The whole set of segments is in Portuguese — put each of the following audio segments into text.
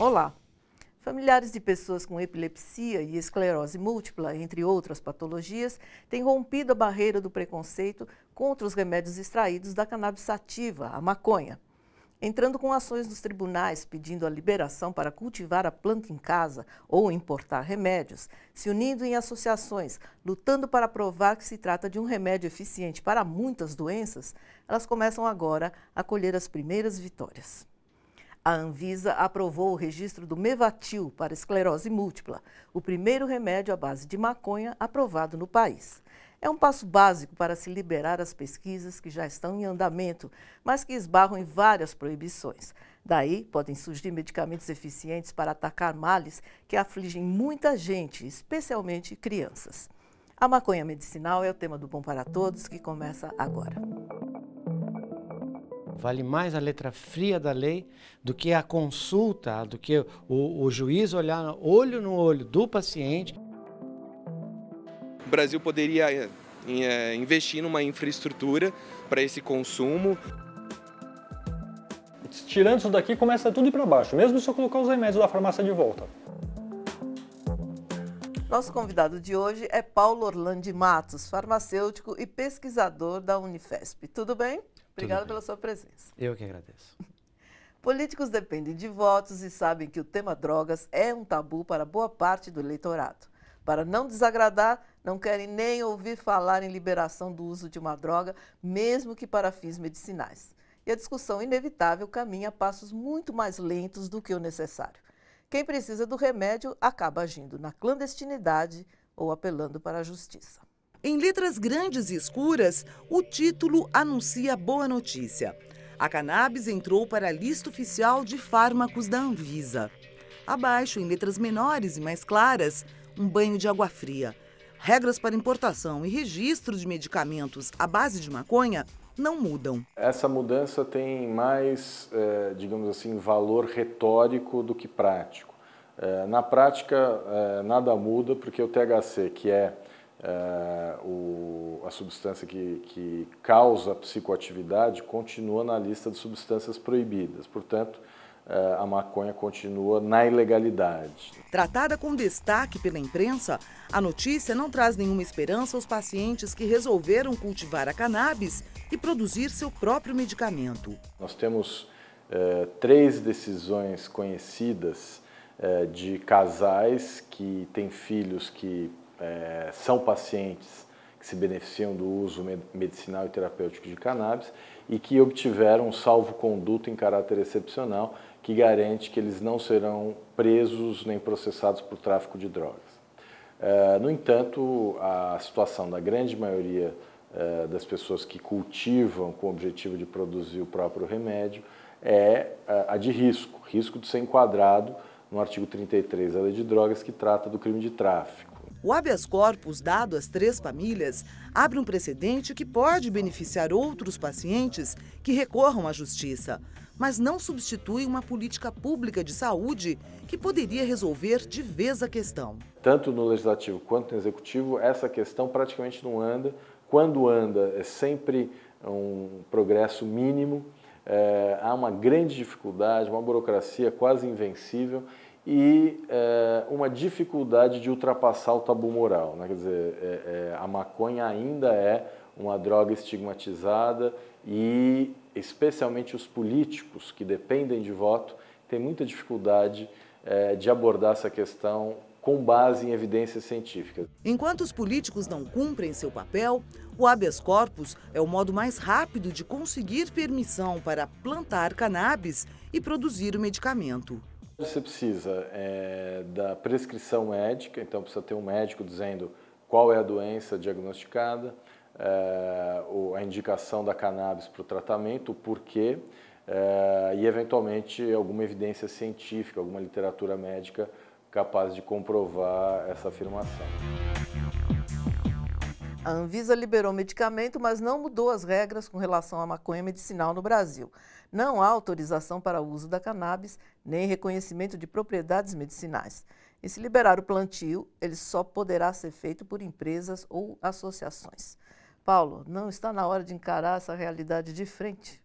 Olá! Familiares de pessoas com epilepsia e esclerose múltipla, entre outras patologias, têm rompido a barreira do preconceito contra os remédios extraídos da cannabis sativa, a maconha. Entrando com ações nos tribunais pedindo a liberação para cultivar a planta em casa ou importar remédios, se unindo em associações, lutando para provar que se trata de um remédio eficiente para muitas doenças, elas começam agora a colher as primeiras vitórias. A Anvisa aprovou o registro do Mevatil para esclerose múltipla, o primeiro remédio à base de maconha aprovado no país. É um passo básico para se liberar as pesquisas que já estão em andamento, mas que esbarram em várias proibições. Daí, podem surgir medicamentos eficientes para atacar males que afligem muita gente, especialmente crianças. A maconha medicinal é o tema do Bom para Todos, que começa agora. Vale mais a letra fria da lei do que a consulta, do que o juiz olhar olho no olho do paciente. O Brasil poderia investir numa infraestrutura para esse consumo. Tirando isso daqui, começa tudo ir para baixo, mesmo se eu colocar os remédios da farmácia de volta. Nosso convidado de hoje é Paulo Orlandi Matos, farmacêutico e pesquisador da Unifesp. Tudo bem? Obrigada pela sua presença. Eu que agradeço. Políticos dependem de votos e sabem que o tema drogas é um tabu para boa parte do eleitorado. Para não desagradar, não querem nem ouvir falar em liberação do uso de uma droga, mesmo que para fins medicinais. E a discussão inevitável caminha a passos muito mais lentos do que o necessário. Quem precisa do remédio acaba agindo na clandestinidade ou apelando para a justiça. Em letras grandes e escuras, o título anuncia boa notícia. A cannabis entrou para a lista oficial de fármacos da Anvisa. Abaixo, em letras menores e mais claras, um banho de água fria. Regras para importação e registro de medicamentos à base de maconha não mudam. Essa mudança tem mais, digamos assim, valor retórico do que prático. Na prática, nada muda, porque o THC, que é a substância que causa psicoatividade, continua na lista de substâncias proibidas. Portanto, a maconha continua na ilegalidade. Tratada com destaque pela imprensa, a notícia não traz nenhuma esperança aos pacientes que resolveram cultivar a cannabis e produzir seu próprio medicamento. Nós temos 3 decisões conhecidas de casais que têm filhos que são pacientes que se beneficiam do uso medicinal e terapêutico de cannabis e que obtiveram um salvo-conduto em caráter excepcional que garante que eles não serão presos nem processados por tráfico de drogas. No entanto, a situação da grande maioria das pessoas que cultivam com o objetivo de produzir o próprio remédio é a de risco de ser enquadrado no artigo 33 da Lei de Drogas, que trata do crime de tráfico. O habeas corpus dado às 3 famílias abre um precedente que pode beneficiar outros pacientes que recorram à justiça, mas não substitui uma política pública de saúde que poderia resolver de vez a questão. Tanto no Legislativo quanto no Executivo, essa questão praticamente não anda. Quando anda, é sempre um progresso mínimo, há uma grande dificuldade, uma burocracia quase invencível, e uma dificuldade de ultrapassar o tabu moral, né? Quer dizer, a maconha ainda é uma droga estigmatizada e especialmente os políticos que dependem de voto têm muita dificuldade de abordar essa questão com base em evidências científicas. Enquanto os políticos não cumprem seu papel, o habeas corpus é o modo mais rápido de conseguir permissão para plantar cannabis e produzir o medicamento. Você precisa da prescrição médica, então precisa ter um médico dizendo qual é a doença diagnosticada, a indicação da cannabis para o tratamento, o porquê, e eventualmente alguma evidência científica, alguma literatura médica capaz de comprovar essa afirmação. A Anvisa liberou o medicamento, mas não mudou as regras com relação à maconha medicinal no Brasil. Não há autorização para o uso da cannabis, nem reconhecimento de propriedades medicinais. E se liberar o plantio, ele só poderá ser feito por empresas ou associações. Paulo, não está na hora de encarar essa realidade de frente?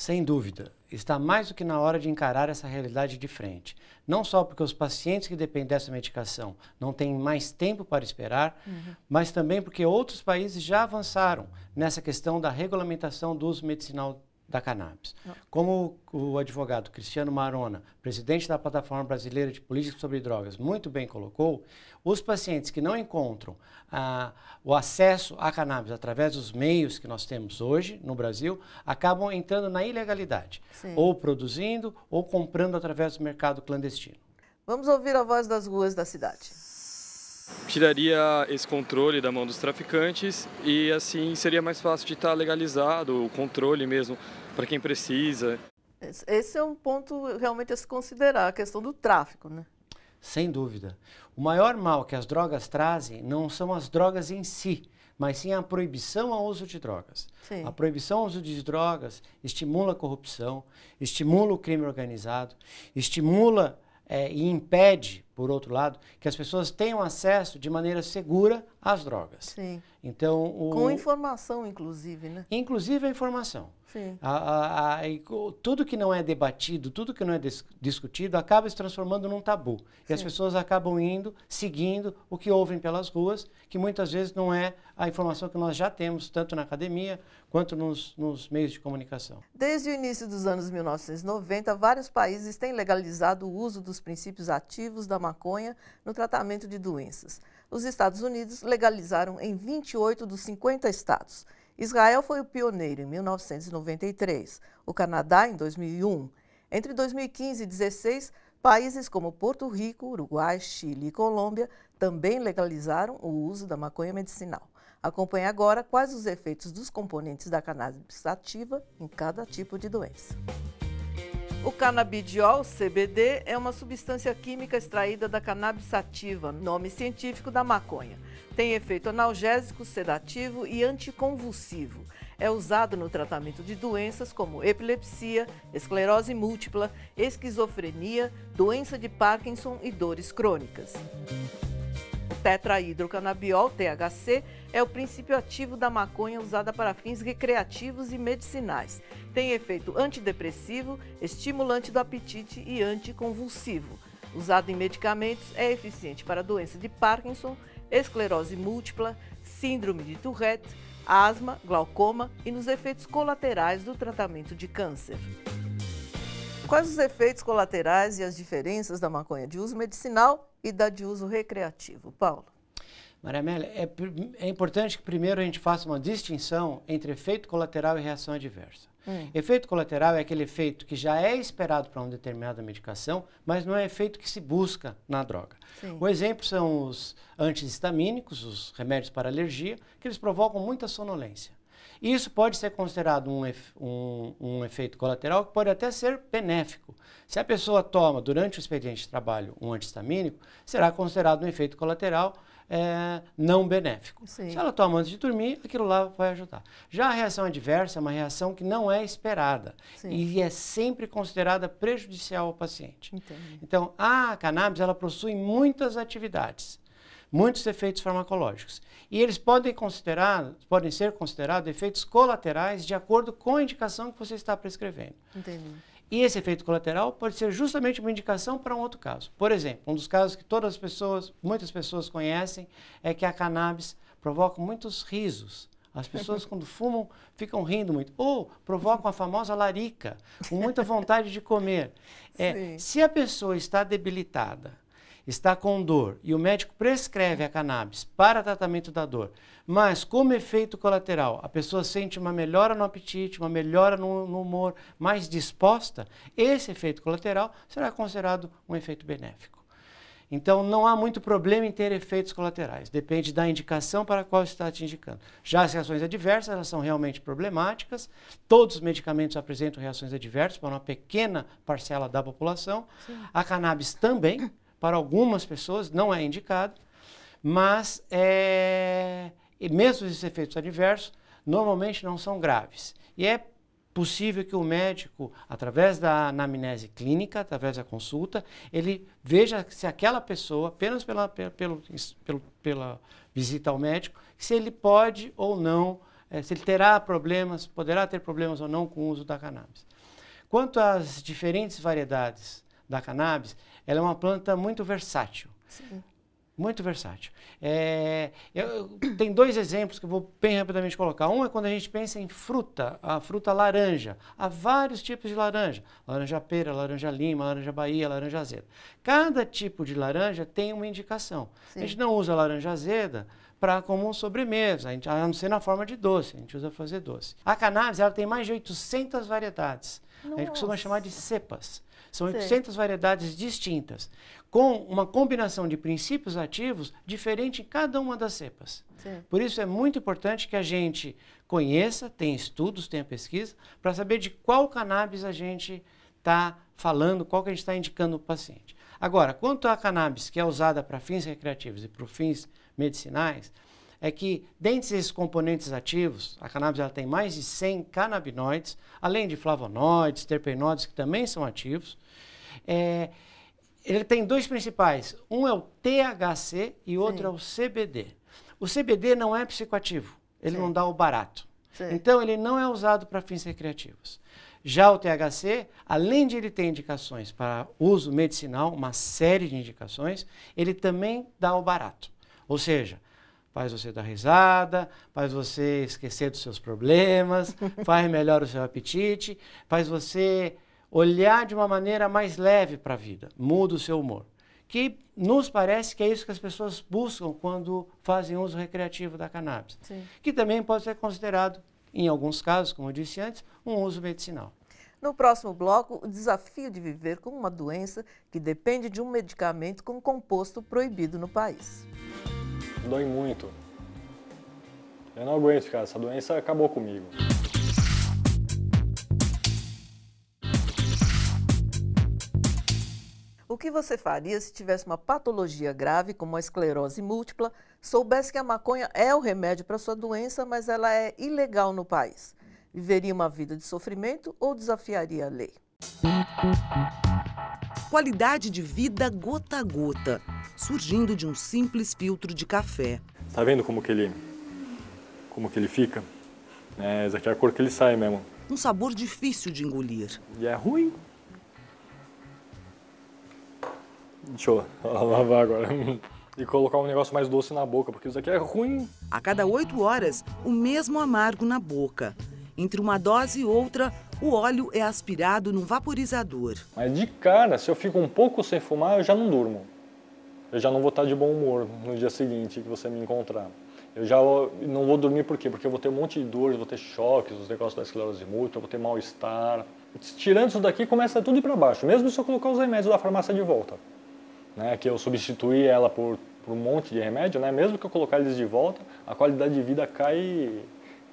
Sem dúvida, está mais do que na hora de encarar essa realidade de frente. Não só porque os pacientes que dependem dessa medicação não têm mais tempo para esperar, mas também porque outros países já avançaram nessa questão da regulamentação do uso medicinal da cannabis. Como o advogado Cristiano Marona, presidente da Plataforma Brasileira de Política sobre Drogas, muito bem colocou, os pacientes que não encontram o acesso à cannabis através dos meios que nós temos hoje no Brasil, acabam entrando na ilegalidade, ou produzindo ou comprando através do mercado clandestino. Vamos ouvir a voz das ruas da cidade. Tiraria esse controle da mão dos traficantes e assim seria mais fácil de estar legalizado, o controle mesmo para quem precisa. Esse é um ponto realmente a se considerar, a questão do tráfico, né? Sem dúvida. O maior mal que as drogas trazem não são as drogas em si, mas sim a proibição ao uso de drogas. Sim. A proibição ao uso de drogas estimula a corrupção, estimula o crime organizado, estimula e impede, por outro lado, que as pessoas tenham acesso de maneira segura às drogas. Sim. Então, com informação, inclusive, né? Inclusive a informação. Sim. Tudo que não é debatido, tudo que não é discutido, acaba se transformando num tabu. E as pessoas acabam indo, seguindo o que ouvem pelas ruas, que muitas vezes não é a informação que nós já temos, tanto na academia quanto nos meios de comunicação. Desde o início dos anos 1990, vários países têm legalizado o uso dos princípios ativos da maconha no tratamento de doenças. Os Estados Unidos legalizaram em 28 dos 50 estados. Israel foi o pioneiro em 1993, o Canadá em 2001. Entre 2015 e 2016, países como Porto Rico, Uruguai, Chile e Colômbia também legalizaram o uso da maconha medicinal. Acompanhe agora quais os efeitos dos componentes da cannabis sativa em cada tipo de doença. O canabidiol, CBD, é uma substância química extraída da cannabis sativa, nome científico da maconha. Tem efeito analgésico, sedativo e anticonvulsivo. É usado no tratamento de doenças como epilepsia, esclerose múltipla, esquizofrenia, doença de Parkinson e dores crônicas. O tetrahidrocanabiol, THC, é o princípio ativo da maconha usada para fins recreativos e medicinais. Tem efeito antidepressivo, estimulante do apetite e anticonvulsivo. Usado em medicamentos, é eficiente para a doença de Parkinson, esclerose múltipla, síndrome de Tourette, asma, glaucoma e nos efeitos colaterais do tratamento de câncer. Quais os efeitos colaterais e as diferenças da maconha de uso medicinal e da de uso recreativo? Paulo. Maria Amélia, é importante que primeiro a gente faça uma distinção entre efeito colateral e reação adversa. Efeito colateral é aquele efeito que já é esperado para uma determinada medicação, mas não é efeito que se busca na droga. Sim. O exemplo são os antihistamínicos, os remédios para alergia, que eles provocam muita sonolência. Isso pode ser considerado um efeito colateral que pode até ser benéfico. Se a pessoa toma durante o expediente de trabalho um antihistamínico, será considerado um efeito colateral não benéfico. Sim. Se ela toma antes de dormir, aquilo lá vai ajudar. Já a reação adversa é uma reação que não é esperada. Sim. E é sempre considerada prejudicial ao paciente. Entendi. Então, a cannabis ela possui muitas atividades, muitos efeitos farmacológicos. E eles podem ser considerados efeitos colaterais de acordo com a indicação que você está prescrevendo. Entendi. E esse efeito colateral pode ser justamente uma indicação para um outro caso. Por exemplo, um dos casos que muitas pessoas conhecem é que a cannabis provoca muitos risos. As pessoas, quando fumam, ficam rindo muito. Ou provocam a famosa larica, com muita vontade de comer. Se a pessoa está debilitada, está com dor e o médico prescreve a cannabis para tratamento da dor, mas como efeito colateral a pessoa sente uma melhora no apetite, uma melhora no humor, mais disposta, esse efeito colateral será considerado um efeito benéfico. Então não há muito problema em ter efeitos colaterais, depende da indicação para a qual está te indicando. Já as reações adversas, elas são realmente problemáticas, todos os medicamentos apresentam reações adversas para uma pequena parcela da população. Sim. A cannabis também, para algumas pessoas, não é indicado, mas mesmo esses efeitos adversos, normalmente não são graves. E é possível que o médico, através da anamnese clínica, através da consulta, ele veja se aquela pessoa, apenas pela visita ao médico, se ele pode ou não, se ele terá problemas, poderá ter problemas ou não com o uso da cannabis. Quanto às diferentes variedades da cannabis, ela é uma planta muito versátil. Sim. Muito versátil. Tem dois exemplos que eu vou bem rapidamente colocar. Um é quando a gente pensa em fruta, a fruta laranja. Há vários tipos de laranja. Laranja pera, laranja lima, laranja bahia, laranja azeda. Cada tipo de laranja tem uma indicação. Sim. A gente não usa laranja azeda como sobremesa, a não ser na forma de doce, a gente usa para fazer doce. A cannabis ela tem mais de 800 variedades. Nossa. A gente costuma chamar de cepas. São 800 variedades distintas, com uma combinação de princípios ativos diferente em cada uma das cepas. Sim. Por isso é muito importante que a gente conheça, tenha estudos, tenha pesquisa, para saber de qual cannabis a gente está falando, qual que a gente está indicando para o paciente. Agora, quanto à cannabis que é usada para fins recreativos e para fins medicinais, é que, dentre esses componentes ativos, a cannabis ela tem mais de 100 canabinoides, além de flavonoides, terpenoides, que também são ativos. Ele tem dois principais, um é o THC e outro é o CBD. O CBD não é psicoativo, ele não dá o barato. Então, ele não é usado para fins recreativos. Já o THC, além de ele ter indicações para uso medicinal, uma série de indicações, ele também dá o barato. Ou seja, faz você dar risada, faz você esquecer dos seus problemas, faz melhor o seu apetite, faz você olhar de uma maneira mais leve para a vida, muda o seu humor. Que nos parece que é isso que as pessoas buscam quando fazem uso recreativo da cannabis. Sim. Que também pode ser considerado, em alguns casos, como eu disse antes, um uso medicinal. No próximo bloco, o desafio de viver com uma doença que depende de um medicamento com composto proibido no país. Dói muito. Eu não aguento, cara. Essa doença acabou comigo. O que você faria se tivesse uma patologia grave, como a esclerose múltipla, soubesse que a maconha é o remédio para sua doença, mas ela é ilegal no país? Viveria uma vida de sofrimento ou desafiaria a lei? Qualidade de vida gota a gota, surgindo de um simples filtro de café. Tá vendo como que ele fica? Essa aqui é a cor que ele sai mesmo. Um sabor difícil de engolir. E é ruim. Deixa eu lavar agora. E colocar um negócio mais doce na boca, porque isso aqui é ruim. A cada 8 horas, o mesmo amargo na boca. Entre uma dose e outra, o óleo é aspirado num vaporizador. Mas de cara, se eu fico um pouco sem fumar, eu já não durmo. Eu já não vou estar de bom humor no dia seguinte que você me encontrar. Eu já não vou dormir por quê? Porque eu vou ter um monte de dores, vou ter choques, os negócios da esclerose múltipla, eu vou ter mal-estar. Tirando isso daqui, começa tudo ir para baixo, mesmo se eu colocar os remédios da farmácia de volta. Que eu substituí ela por um monte de remédio, mesmo que eu colocar eles de volta, a qualidade de vida cai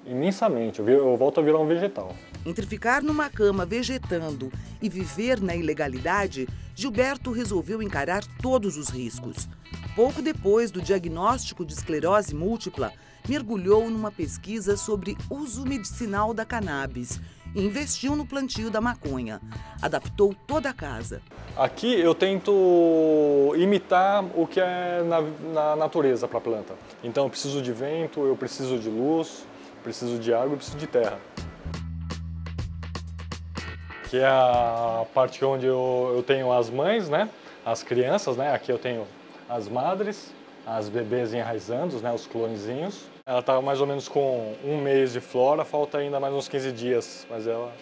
imensamente, eu volto a virar um vegetal. Entre ficar numa cama vegetando e viver na ilegalidade, Gilberto resolveu encarar todos os riscos. Pouco depois do diagnóstico de esclerose múltipla, mergulhou numa pesquisa sobre uso medicinal da cannabis e investiu no plantio da maconha. Adaptou toda a casa. Aqui eu tento imitar o que é na natureza para a planta. Então eu preciso de vento, eu preciso de luz, preciso de água e preciso de terra. Aqui é a parte onde eu tenho as mães, as crianças, aqui eu tenho as madres, as bebês enraizando, os clonezinhos. Ela está mais ou menos com 1 mês de flora, falta ainda mais uns 15 dias, mas ela...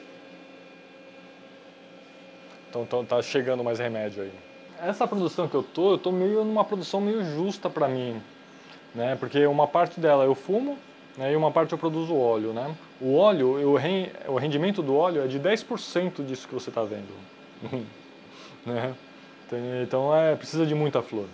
Então tá chegando mais remédio aí. Essa produção que eu tô meio numa produção meio justa para mim, porque uma parte dela eu fumo, e uma parte eu produzo óleo, O óleo, o rendimento do óleo é de 10% disso que você está vendo, Então precisa de muita flor,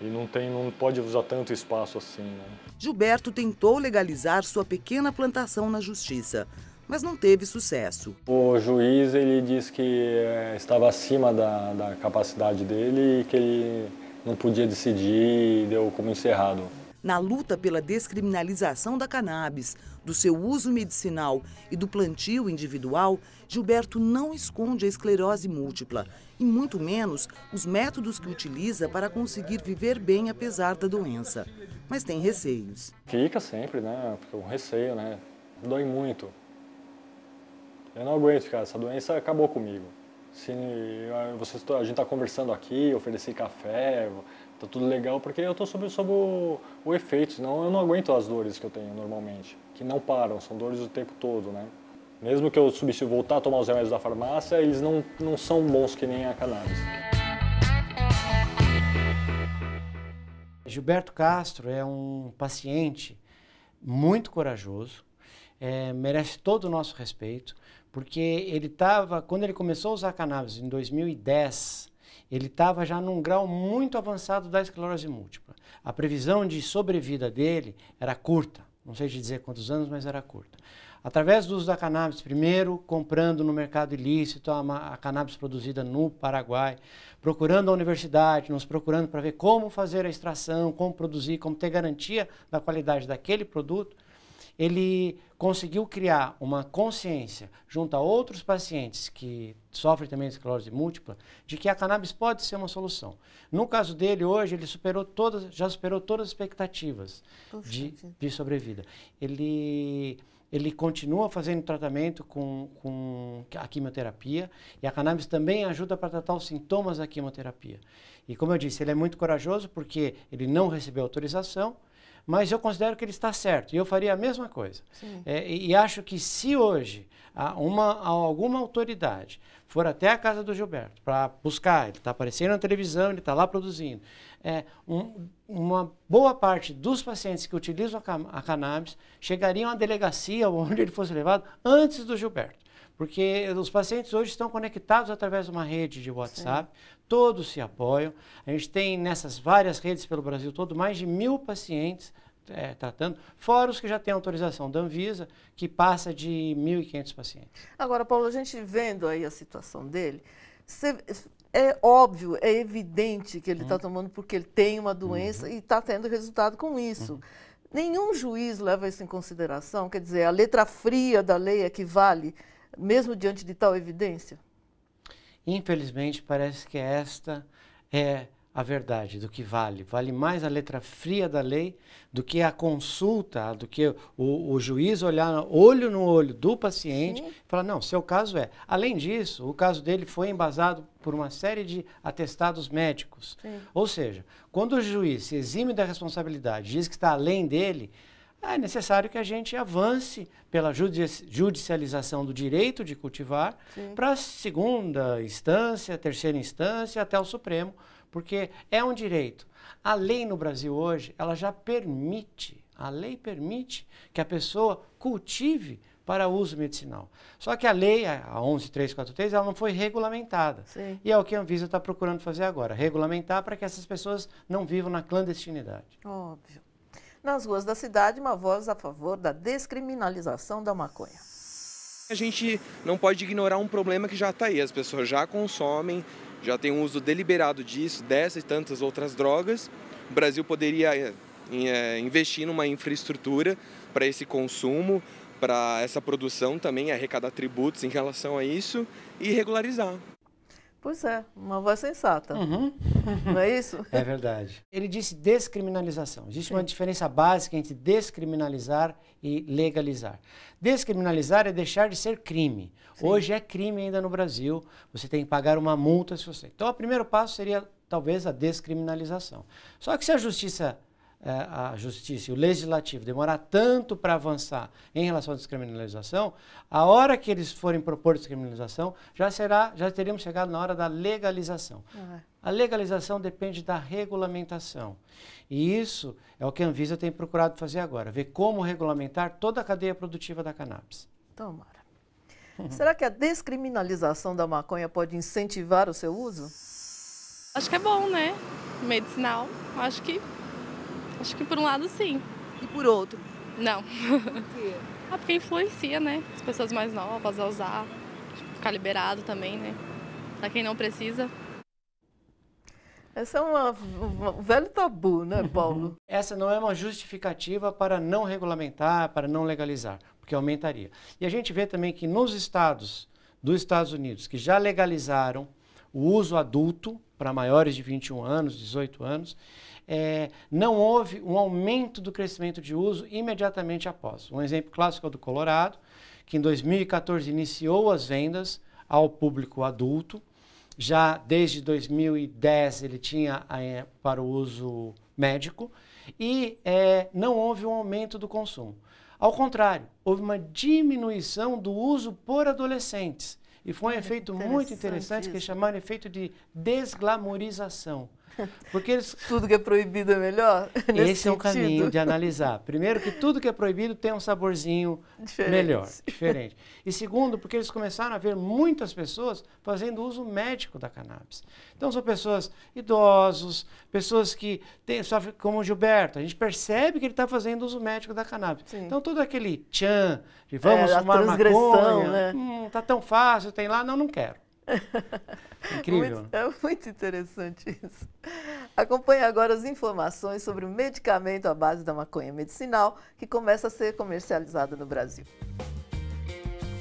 E não pode usar tanto espaço assim, Gilberto tentou legalizar sua pequena plantação na justiça, mas não teve sucesso. O juiz ele disse que estava acima da capacidade dele e que ele não podia decidir e deu como encerrado. Na luta pela descriminalização da cannabis, do seu uso medicinal e do plantio individual, Gilberto não esconde a esclerose múltipla e muito menos os métodos que utiliza para conseguir viver bem apesar da doença. Mas tem receios. Fica sempre, Fica com receio, Dói muito. Eu não aguento, cara, essa doença acabou comigo. Se a gente está conversando aqui, oferecer café, tá tudo legal, porque eu estou sob o efeito, senão eu não aguento as dores que eu tenho normalmente, que não param, são dores o tempo todo, né? Mesmo que eu voltar a tomar os remédios da farmácia, eles não são bons que nem a cannabis. Gilberto Castro é um paciente muito corajoso, merece todo o nosso respeito, porque quando ele começou a usar cannabis em 2010, ele estava já num grau muito avançado da esclerose múltipla. A previsão de sobrevida dele era curta, não sei te dizer quantos anos, mas era curta. Através do uso da cannabis, primeiro comprando no mercado ilícito a cannabis produzida no Paraguai, procurando a universidade, nos procurando para ver como fazer a extração, como produzir, como ter garantia da qualidade daquele produto, ele conseguiu criar uma consciência junto a outros pacientes que sofrem também de esclerose múltipla, de que a cannabis pode ser uma solução. No caso dele, hoje, ele já superou todas as expectativas de sobrevida. Ele continua fazendo tratamento com a quimioterapia e a cannabis também ajuda para tratar os sintomas da quimioterapia. E como eu disse, ele é muito corajoso porque ele não recebeu autorização, mas eu considero que ele está certo e eu faria a mesma coisa. E acho que se hoje alguma autoridade for até a casa do Gilberto para buscar, ele está aparecendo na televisão, ele está lá produzindo, uma boa parte dos pacientes que utilizam a cannabis chegariam à delegacia onde ele fosse levado antes do Gilberto. Porque os pacientes hoje estão conectados através de uma rede de WhatsApp, todos se apoiam. A gente tem nessas várias redes pelo Brasil todo mais de 1000 pacientes tratando, fora os que já têm autorização da Anvisa, que passa de 1.500 pacientes. Agora, Paulo, a gente vendo aí a situação dele, é óbvio, é evidente que ele está tomando porque ele tem uma doença e está tendo resultado com isso. Nenhum juiz leva isso em consideração, quer dizer, a letra fria da lei equivale, mesmo diante de tal evidência? Infelizmente, parece que esta é a verdade do que vale. Vale mais a letra fria da lei do que a consulta, do que o juiz olhar olho no olho do paciente e falar, não, seu caso é. Além disso, o caso dele foi embasado por uma série de atestados médicos. Ou seja, quando o juiz se exime da responsabilidade, diz que está além dele, é necessário que a gente avance pela judicialização do direito de cultivar para a segunda instância, terceira instância, até o Supremo, porque é um direito. A lei no Brasil hoje, ela já permite, a lei permite que a pessoa cultive para uso medicinal. Só que a lei, a 11343, ela não foi regulamentada. E é o que a Anvisa está procurando fazer agora, regulamentar para que essas pessoas não vivam na clandestinidade. Óbvio. Nas ruas da cidade, uma voz a favor da descriminalização da maconha. A gente não pode ignorar um problema que já está aí. As pessoas já consomem, já tem um uso deliberado disso, dessas e tantas outras drogas. O Brasil poderia investir numa infraestrutura para esse consumo, para essa produção também, arrecadar tributos em relação a isso e regularizar. Pois é, uma voz sensata. Não é isso? É verdade. Ele disse descriminalização. Existe uma diferença básica entre descriminalizar e legalizar. Descriminalizar é deixar de ser crime. Hoje é crime ainda no Brasil. Você tem que pagar uma multa se você... Então, o primeiro passo seria, talvez, a descriminalização. Só que se a justiça e o legislativo demorar tanto para avançar em relação à descriminalização, a hora que eles forem propor descriminalização, já teríamos chegado na hora da legalização. A legalização depende da regulamentação. E isso é o que a Anvisa tem procurado fazer agora, ver como regulamentar toda a cadeia produtiva da cannabis. Tomara. Será que a descriminalização da maconha pode incentivar o seu uso? Acho que é bom, né? Medicinal. Acho que por um lado, sim. E por outro? Não. Por quê? Porque influencia, né? As pessoas mais novas a usar, ficar liberado também, né? Pra quem não precisa. Esse é um velho tabu, né, Paulo? Essa não é uma justificativa para não regulamentar, para não legalizar, porque aumentaria. E a gente vê também que nos estados dos Estados Unidos, que já legalizaram o uso adulto para maiores de 21 anos, 18 anos, não houve um aumento do crescimento de uso imediatamente após. Um exemplo clássico é o do Colorado, que em 2014 iniciou as vendas ao público adulto. Já desde 2010 ele tinha para o uso médico e não houve um aumento do consumo. Ao contrário, houve uma diminuição do uso por adolescentes. E foi um efeito muito interessante que eles chamaram de efeito de desglamorização. Porque eles... Tudo que é proibido é melhor? Esse é o caminho de analisar. Primeiro, que tudo que é proibido tem um saborzinho melhor, diferente. E segundo, porque eles começaram a ver muitas pessoas fazendo uso médico da cannabis. Então, são pessoas idosos, pessoas que sofrem, como o Gilberto. A gente percebe que ele está fazendo uso médico da cannabis. Sim. Então, todo aquele tchan de vamos fumar maconha, né? Tá tão fácil, tem lá, não quero. Incrível. É muito interessante isso. Acompanhe agora as informações sobre o medicamento à base da maconha medicinal que começa a ser comercializado no Brasil.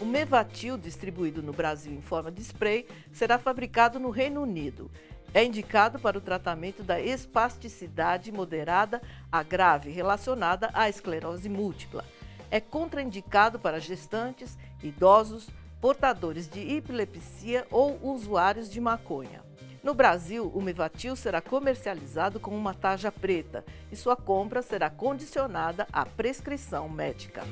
O Mevatil, distribuído no Brasil em forma de spray, será fabricado no Reino Unido. É indicado para o tratamento da espasticidade moderada a grave relacionada à esclerose múltipla. É contraindicado para gestantes, idosos, portadores de epilepsia ou usuários de maconha. No Brasil, o Mevatil será comercializado com uma tarja preta e sua compra será condicionada à prescrição médica.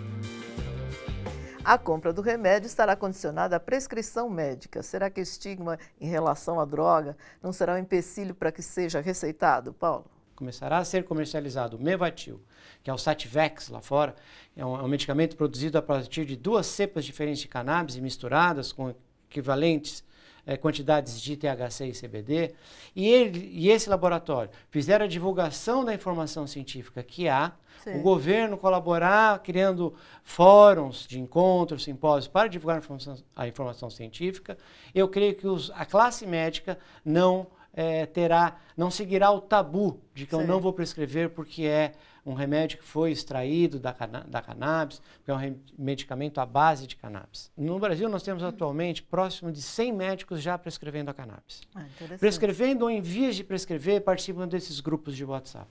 A compra do remédio estará condicionada à prescrição médica. Será que o estigma em relação à droga não será um empecilho para que seja receitado, Paulo? Começará a ser comercializado o Mevatil, que é o Sativex lá fora. É um medicamento produzido a partir de 2 cepas diferentes de cannabis e misturadas com equivalentes quantidades de THC e CBD. E esse laboratório fizeram a divulgação da informação científica que há. Sim. O governo colaborar criando fóruns de encontros, simpósios para divulgar a informação científica. Eu creio que a classe médica não seguirá o tabu de que eu não vou prescrever porque é um remédio que foi extraído da cannabis, que é um medicamento à base de cannabis. No Brasil, nós temos atualmente próximo de 100 médicos já prescrevendo a cannabis. Prescrevendo ou em vias de prescrever, participam desses grupos de WhatsApp.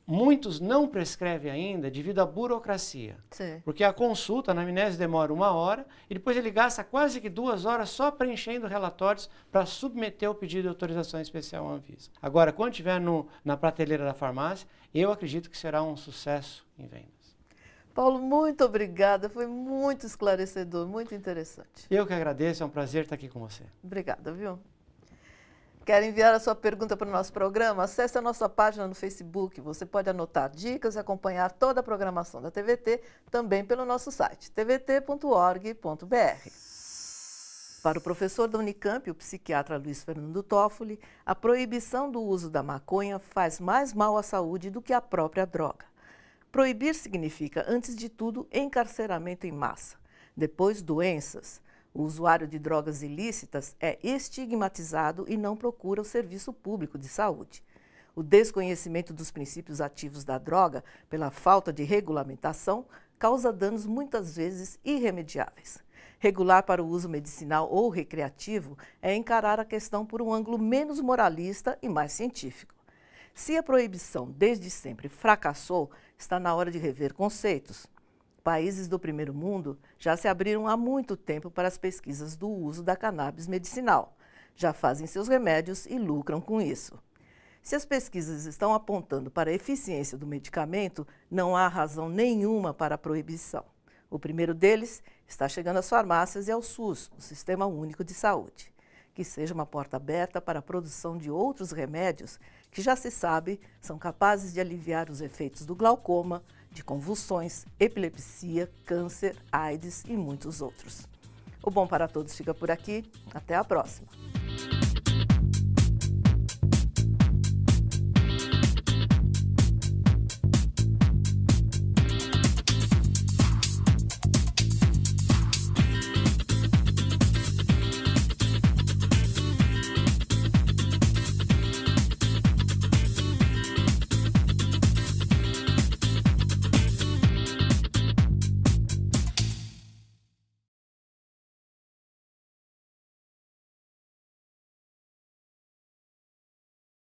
Muitos não prescrevem ainda devido à burocracia. Sim. Porque a consulta na anamnese demora 1 hora e depois ele gasta quase que 2 horas só preenchendo relatórios para submeter o pedido de autorização especial à Anvisa. Agora, quando estiver na prateleira da farmácia, eu acredito que será um sucesso em vendas. Paulo, muito obrigada. Foi muito esclarecedor, muito interessante. Eu que agradeço, é um prazer estar aqui com você. Obrigada, viu? Quer enviar a sua pergunta para o nosso programa? Acesse a nossa página no Facebook. Você pode anotar dicas e acompanhar toda a programação da TVT também pelo nosso site, tvt.org.br. Para o professor da Unicamp, o psiquiatra Luiz Fernando Toffoli, a proibição do uso da maconha faz mais mal à saúde do que a própria droga. Proibir significa, antes de tudo, encarceramento em massa, depois doenças. O usuário de drogas ilícitas é estigmatizado e não procura o serviço público de saúde. O desconhecimento dos princípios ativos da droga, pela falta de regulamentação, causa danos muitas vezes irremediáveis. Regular para o uso medicinal ou recreativo é encarar a questão por um ângulo menos moralista e mais científico. Se a proibição desde sempre fracassou, está na hora de rever conceitos. Países do primeiro mundo já se abriram há muito tempo para as pesquisas do uso da cannabis medicinal. Já fazem seus remédios e lucram com isso. Se as pesquisas estão apontando para a eficiência do medicamento, não há razão nenhuma para a proibição. O primeiro deles está chegando às farmácias e ao SUS, o Sistema Único de Saúde. Que seja uma porta aberta para a produção de outros remédios que já se sabe são capazes de aliviar os efeitos do glaucoma, de convulsões, epilepsia, câncer, AIDS e muitos outros. O Bom para Todos fica por aqui. Até a próxima!